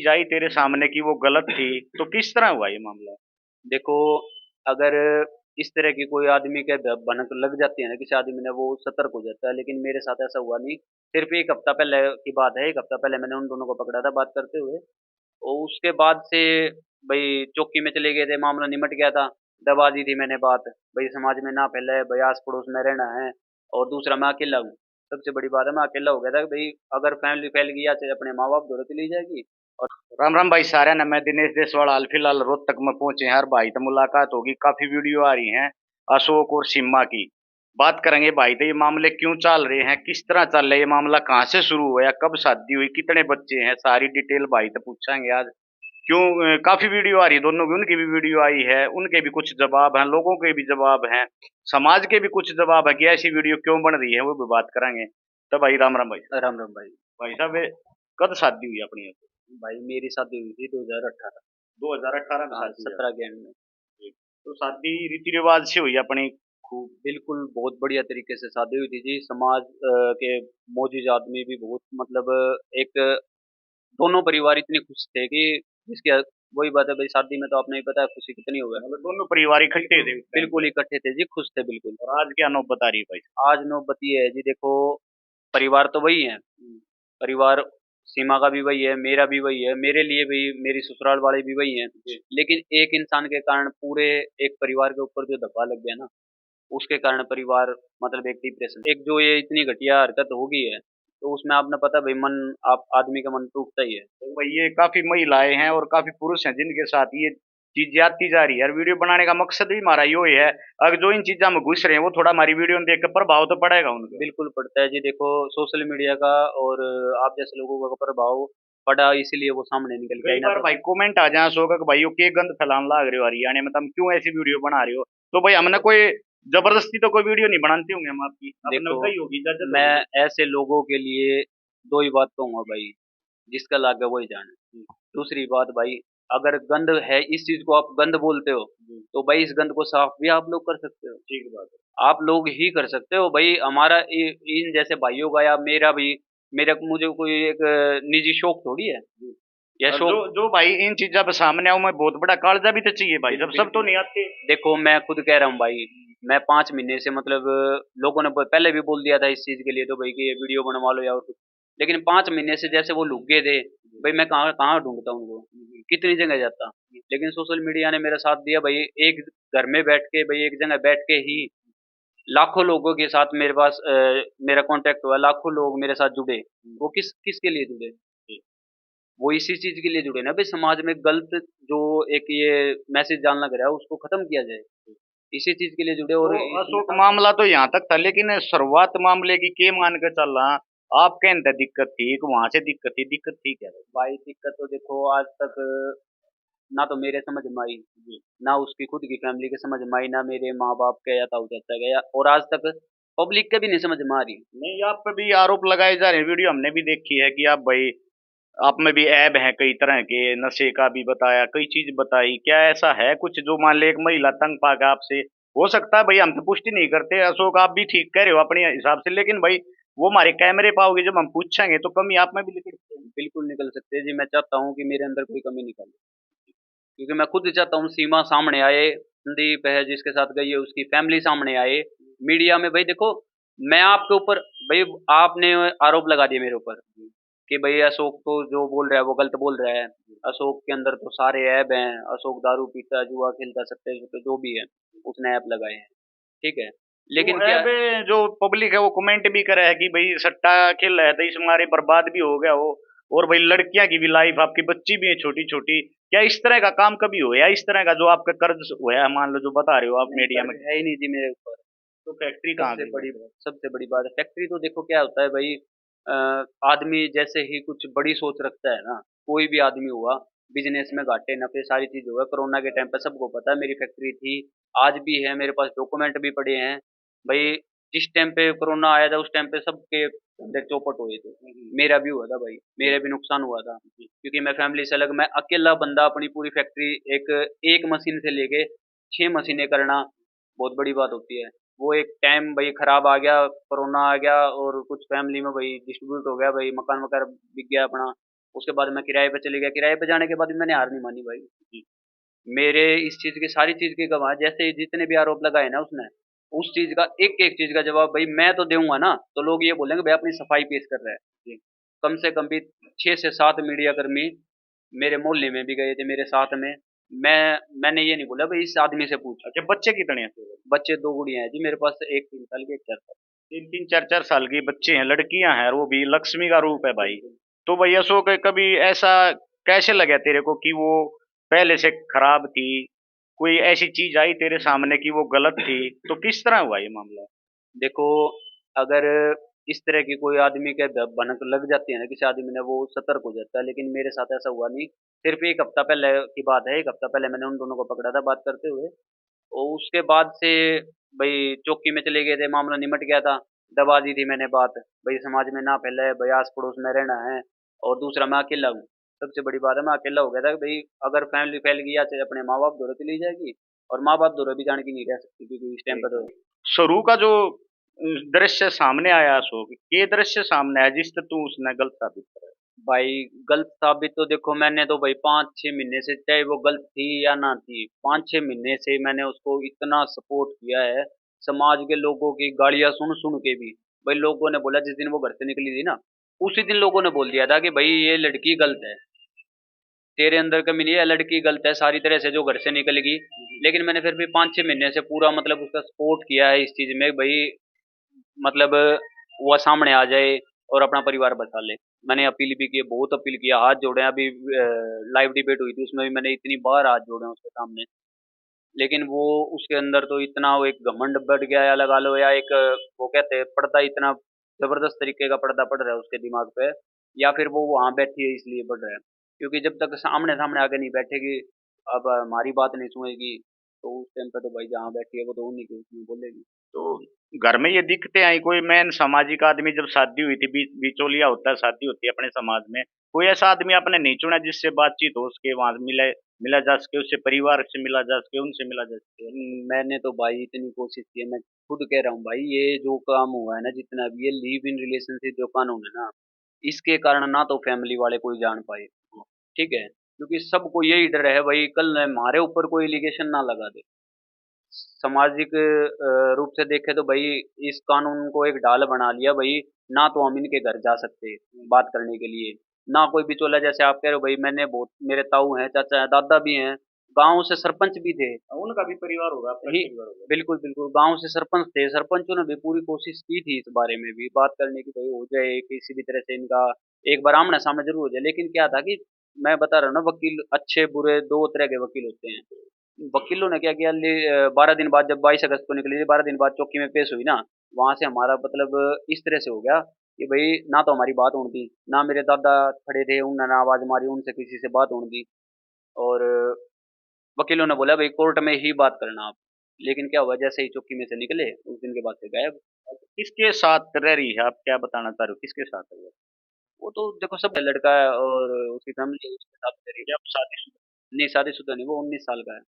जाई तेरे सामने कि वो गलत थी, तो किस तरह हुआ ये मामला? देखो, अगर इस तरह की कोई आदमी के भनक लग जाती है ना किसी आदमी ने, वो सतर्क हो जाता है। लेकिन मेरे साथ ऐसा हुआ नहीं। सिर्फ एक हफ्ता पहले की बात है, एक हफ्ता पहले मैंने उन दोनों को पकड़ा था बात करते हुए। और उसके बाद से भाई चौकी में चले गए थे, मामला निमट गया था। दबा दी थी मैंने बात, भाई समाज में ना फैले, भाई आस पड़ोस में रहना है। और दूसरा, मैं अकेला हूँ। सबसे बड़ी बात है, मैं अकेला हो गया था कि भाई अगर फैमिली फैल गई या चाहे अपने माँ बाप दौड़े चली जाएगी। और राम राम भाई सारे ना, मैं दिनेश देसवाल हाल फिलहाल रोहतक में पहुंचे हैं। हर भाई तो मुलाकात होगी, काफी वीडियो आ रही हैं अशोक और सीमा की। बात करेंगे भाई, तो ये मामले क्यों चल रहे हैं, किस तरह चल रहा है ये मामला, कहाँ से शुरू हुआ, कब शादी हुई, कितने बच्चे हैं, सारी डिटेल भाई तो पूछेंगे आज। क्यों काफी वीडियो आ रही है दोनों की, उनकी भी वीडियो आई है, उनके भी कुछ जवाब हैं, लोगों के भी जवाब हैं, समाज के भी कुछ जवाब है कि ऐसी वीडियो क्यों बन रही है, वो भी बात करेंगे। तो भाई राम राम भाई। राम राम भाई। भाई साहब कब शादी हुई अपनी? भाई मेरी शादी हुई थी 2018। 2018 में हाँ, शादी हुई 17 के एंड में। आपकी? तो शादी रीति रिवाज से हुई अपनी? खूब। बिल्कुल, बहुत बढ़िया तरीके से शादी हुई थी जी। समाज के मोजिज आदमी भी बहुत, मतलब एक, दोनों परिवार इतने खुश थे कि जिसके, वही बात है भाई, शादी में तो आपने ही पता है खुशी कितनी हो गया। मतलब दोनों परिवार इकट्ठे थे उस टाइम बिल्कुल पे? इकट्ठे थे जी, खुश थे बिल्कुल। और आज क्या नौबत आ रही है भाई? आज नौबत ये है जी, देखो, परिवार तो वही है। परिवार, सीमा का भी वही है, मेरा भी वही है, मेरे लिए भी मेरी ससुराल वाले भी वही हैं। जी। लेकिन एक इंसान के कारण पूरे एक परिवार के ऊपर जो दबाव लग गया ना, उसके कारण परिवार, मतलब एक डिप्रेशन, एक जो ये इतनी घटिया हरकत हो गई है, तो उसमें आपने पता भाई, मन, आप आदमी का मन टूटता ही है। तो भाई ये काफी महिलाएं हैं और काफी पुरुष हैं जिनके साथ ये चीज आती जा रही है, और वीडियो बनाने का मकसद भी हमारा यो ही है। अगर जो इन चीजों में घुस रहे हैं वो थोड़ा हमारी वीडियो देख कर प्रभाव तो पड़ेगा उनको। बिल्कुल पड़ता है जी। देखो, सोशल मीडिया का और आप जैसे लोगों का प्रभाव पड़ा, इसीलिए वो सामने निकल के कई आई ना। बार तो भाई कमेंट आ जाए अशोक कि भाई यो के गंद फैलाने लाग रहे हो हरियाणा में, तुम क्यों ऐसी वीडियो बना रहे हो। तो भाई हमने कोई जबरदस्ती तो कोई वीडियो नहीं बनाते होंगे हम आपकी, अपने देखो, कही होगी, इजाजत मैं होगी। ऐसे लोगों के लिए दो ही बात कहूंगा भाई, जिसका लागे वही जाने। दूसरी बात भाई, अगर गंद है, इस चीज को आप गंद बोलते हो, जी। तो भाई इस गंद को साफ भी आप लोग कर सकते हो। ठीक बात आप लोग ही कर सकते हो भाई। हमारा इन जैसे भाइयों का या मेरा भी, मेरा मुझे कोई एक निजी शौक थोड़ी है। है। यह और जो शौक, जो भाई इन चीजों पे सामने आओ, मैं बहुत बड़ा कालजा भी तो चाहिए भाई, सब तो बिल्कुल। नहीं आते। देखो, मैं खुद कह रहा हूँ भाई, मैं 5 महीने से, मतलब लोगों ने पहले भी बोल दिया था इस चीज के लिए तो भाई कि ये वीडियो बनवा लो या और कुछ। लेकिन 5 महीने से जैसे वो लुक गए थे, भाई मैं कहाँ कहाँ ढूंढता हूँ उनको, कितनी जगह जाता। लेकिन सोशल मीडिया ने मेरा साथ दिया भाई। एक घर में बैठ के भाई, एक जगह बैठ के ही लाखों लोगों के साथ मेरे पास मेरा कांटेक्ट हुआ, लाखों लोग मेरे साथ जुड़े। वो किस किसके लिए जुड़े? वो इसी चीज के लिए जुड़े ना भाई, समाज में गलत जो एक ये मैसेज डालना गया है उसको खत्म किया जाए। इसी चीज के लिए जुड़े, तो और इसमें अशोक मामला तो यहाँ तक था, लेकिन शुरुआत मामले की के मान के चल रहा, आपके अंदर दिक्कत थी कि वहां से दिक्कत थी क्या? भाई दिक्कत तो देखो, आज तक ना तो मेरे समझ में आई, ना उसकी खुद की फैमिली के समझ में आई, ना मेरे माँ बाप के या ताऊ चाचा के, और आज तक पब्लिक के भी नहीं समझ में आ रही। नहीं, आप पे भी आरोप लगाए जा रहे हैं, वीडियो हमने भी देखी है कि आप भाई, आप में भी ऐब हैं कई तरह के, नशे का भी बताया, कई चीज बताई, क्या ऐसा है कुछ जो मान ले एक महिला तंग पाकर आपसे? हो सकता है भाई, हम तो पुष्टि नहीं करते अशोक, आप भी ठीक कह रहे हो अपने हिसाब से, लेकिन भाई वो हमारे कैमरे पाओगे जब हम पूछेंगे तो कमी आप में भी निकल सकती है। बिल्कुल निकल सकते हैं जी। मैं चाहता हूँ कि मेरे अंदर कोई कमी निकले, क्योंकि मैं खुद चाहता हूँ सीमा सामने आए, संदीप है जिसके साथ गई है उसकी फैमिली सामने आए मीडिया में। भाई देखो, मैं आपके ऊपर, भाई आपने आरोप लगा दिए मेरे ऊपर कि भाई अशोक तो जो बोल रहा है वो गलत बोल रहा है, अशोक के अंदर तो सारे ऐब हैं, अशोक दारू पीता, जुआ खेलता, सट्टे जुटे जो भी है उसने ऐप लगाए हैं। ठीक है, जो लेकिन क्या, ऐब जो पब्लिक है वो कमेंट भी करे है कि भाई सट्टा खेल रहा है तो इस मारे बर्बाद भी हो गया हो, और भाई लड़कियां की भी लाइफ, आपकी बच्ची भी है छोटी छोटी, क्या इस तरह का काम कभी हो, या इस तरह का जो आपका कर्ज हुआ है मान लो जो बता रहे हो आप नहीं, मीडिया में? कर्ज है ही नहीं जी मेरे ऊपर। तो फैक्ट्री कहाँ सबसे गई बड़ी, मतलब? सबसे बड़ी बात है फैक्ट्री। तो देखो क्या होता है भाई, अ, आदमी जैसे ही कुछ बड़ी सोच रखता है ना, कोई भी आदमी हुआ, बिजनेस में घाटे नफे सारी चीज हुआ। कोरोना के टाइम पे सबको पता है मेरी फैक्ट्री थी, आज भी है, मेरे पास डॉक्यूमेंट भी पड़े हैं भाई। जिस टाइम पे कोरोना आया था उस टाइम पे सबके अंदर चौपट हुए थे, मेरा भी हुआ था भाई, मेरा भी नुकसान हुआ था, क्योंकि मैं फैमिली से अलग, मैं अकेला बंदा अपनी पूरी फैक्ट्री, एक एक मशीन से लेके 6 मशीनें करना बहुत बड़ी बात होती है। वो एक टाइम भाई खराब आ गया, कोरोना आ गया, और कुछ फैमिली में भाई डिस्ट्रीब्यूट हो गया भाई, मकान वगैरह बिक गया अपना। उसके बाद मैं किराए पे चले गया, किराए पे जाने के बाद भी मैंने हार नहीं मानी भाई। मेरे इस चीज की, सारी चीज की गवाह, जैसे जितने भी आरोप लगाए ना उसने, उस चीज का एक एक चीज का जवाब भाई मैं तो दूंगा ना, तो लोग ये बोलेंगे भाई अपनी सफाई पेश कर रहा है। कम से कम भी 6 से 7 मीडिया कर्मी मेरे मोहल्ले में भी गए थे मेरे साथ में। मैंने ये नहीं बोला भाई इस आदमी से पूछ। अच्छा, बच्चे कितने हैं तेरे? बच्चे 2 गुड़िया हैं जी मेरे पास, एक 3 साल की, एक 4 साल। 3 3 4 4 साल की बच्चे हैं, लड़कियां हैं, और वो भी लक्ष्मी का रूप है भाई। तो भाई अशोक, कभी ऐसा कैसे लगा तेरे को कि वो पहले से खराब थी? कोई ऐसी चीज आई तेरे सामने कि वो गलत थी? तो किस तरह हुआ ये मामला? देखो, अगर इस तरह की कोई आदमी के भनक लग जाती है ना किसी आदमी ने, वो सतर्क हो जाता है, लेकिन मेरे साथ ऐसा हुआ नहीं। सिर्फ एक हफ्ता पहले की बात है, एक हफ्ता पहले मैंने उन दोनों को पकड़ा था बात करते हुए, और उसके बाद से भाई चौकी में चले गए थे, मामला निमट गया था। दबा दी थी मैंने बात, भाई समाज में ना फैले, भाई आस पड़ोस में रहना है। और दूसरा, मैं अकेला हूँ, सबसे बड़ी बात है मैं अकेला हो गया था कि भाई अगर फैमिली फैल गई या चाहे अपने माँ बाप दौरे चली जाएगी, और माँ बाप दौरे भी जाने की नहीं रह सकती क्योंकि इस टाइम पर तो। शुरू का जो दृश्य सामने आया अशोक, ये दृश्य सामने आया जिससे तू उसने गलत साबित करा? भाई गलत साबित तो देखो, मैंने तो भाई 5 6 महीने से, चाहे वो गलत थी या ना थी, 5 6 महीने से मैंने उसको इतना सपोर्ट किया है। समाज के लोगों की गालियां सुन सुन के भी, भाई लोगों ने बोला, जिस दिन वो घर से निकली थी ना, उसी दिन लोगों ने बोल दिया था कि भाई ये लड़की गलत है, तेरे अंदर कमी नहीं है, लड़की गलत है सारी तरह से जो घर से निकलेगी। लेकिन मैंने फिर भी 5 6 महीने से पूरा मतलब उसका सपोर्ट किया है इस चीज में भाई, मतलब वो सामने आ जाए और अपना परिवार बचा ले। मैंने अपील भी की, बहुत अपील किया, हाथ जोड़े हैं। अभी लाइव डिबेट हुई थी, उसमें भी मैंने इतनी बार हाथ जोड़े हैं उसके सामने। लेकिन वो, उसके अंदर तो इतना वो एक घमंड बढ़ गया, या लगा लो, या एक वो कहते हैं पर्दा, इतना जबरदस्त तरीके का पर्दा पड़ रहा है उसके दिमाग पे। या फिर वो वहां बैठी है इसलिए बढ़ रहा है, क्योंकि जब तक सामने सामने आके नहीं बैठेगी, अब हमारी बात नहीं सुनेगी, तो उस टाइम पे तो भाई जहाँ बैठी है वो तो उन्हीं के उसमें बोलेगी। तो घर में ये दिखते आई कोई मेन सामाजिक आदमी, जब शादी हुई थी, बिचौलिया होता है, शादी होती है अपने समाज में, कोई ऐसा आदमी आपने नहीं चुना जिससे बातचीत हो सके, वहां मिले, मिला जा सके, उससे परिवार से मिला जा सके, उनसे मिला जा सके? मैंने तो भाई इतनी कोशिश की है, मैं खुद कह रहा हूँ भाई, ये जो काम हुआ है ना, जितना भी ये लिव इन रिलेशनशिप जो कानून है ना, इसके कारण ना तो फैमिली वाले कोई जान पाए, ठीक है, क्योंकि सबको यही डर है भाई कल हमारे ऊपर कोई एलिगेशन ना लगा दे। सामाजिक रूप से देखे तो भाई इस कानून को एक ढाल बना लिया भाई, ना तो हम इनके घर जा सकते बात करने के लिए, ना कोई बिचौला, जैसे आप कह रहे हो भाई, मैंने बहुत, मेरे ताऊ हैं, चाचा हैं, दादा भी हैं, गांव से सरपंच भी थे। उनका भी परिवार होगा, अपना ही, परिवार होगा। बिल्कुल बिल्कुल, गांव से सरपंच थे, सरपंचों ने भी पूरी कोशिश की थी इस बारे में भी बात करने की, भाई हो जाए किसी भी तरह से इनका एक बार आमने सामने जरूर हो जाए। लेकिन क्या था कि मैं बता रहा हूँ ना, वकील अच्छे बुरे दो तरह के वकील होते हैं। वकीलों ने क्या किया, 12 दिन बाद, जब 22 अगस्त को निकली थी, 12 दिन बाद चौकी में पेश हुई ना, वहां से हमारा मतलब इस तरह से हो गया कि भाई ना तो हमारी बात होनी थी, ना मेरे दादा खड़े थे उन्होंने ना आवाज मारी, उनसे किसी से बात होनी थी। और वकीलों ने बोला भाई कोर्ट में ही बात करना आप। लेकिन क्या हुआ, जैसे ही चौकी में से निकले उस दिन के बाद से गायब। किसके साथ रह रही है, आप क्या बताना चाह रहे हो, किसके साथ है वो? वो तो देखो, सब लड़का है और उसकी फैमिली उसके साथ रह रही है। क्या आप शादी? नहीं, शादीशुदा नहीं, वो 19 साल का है।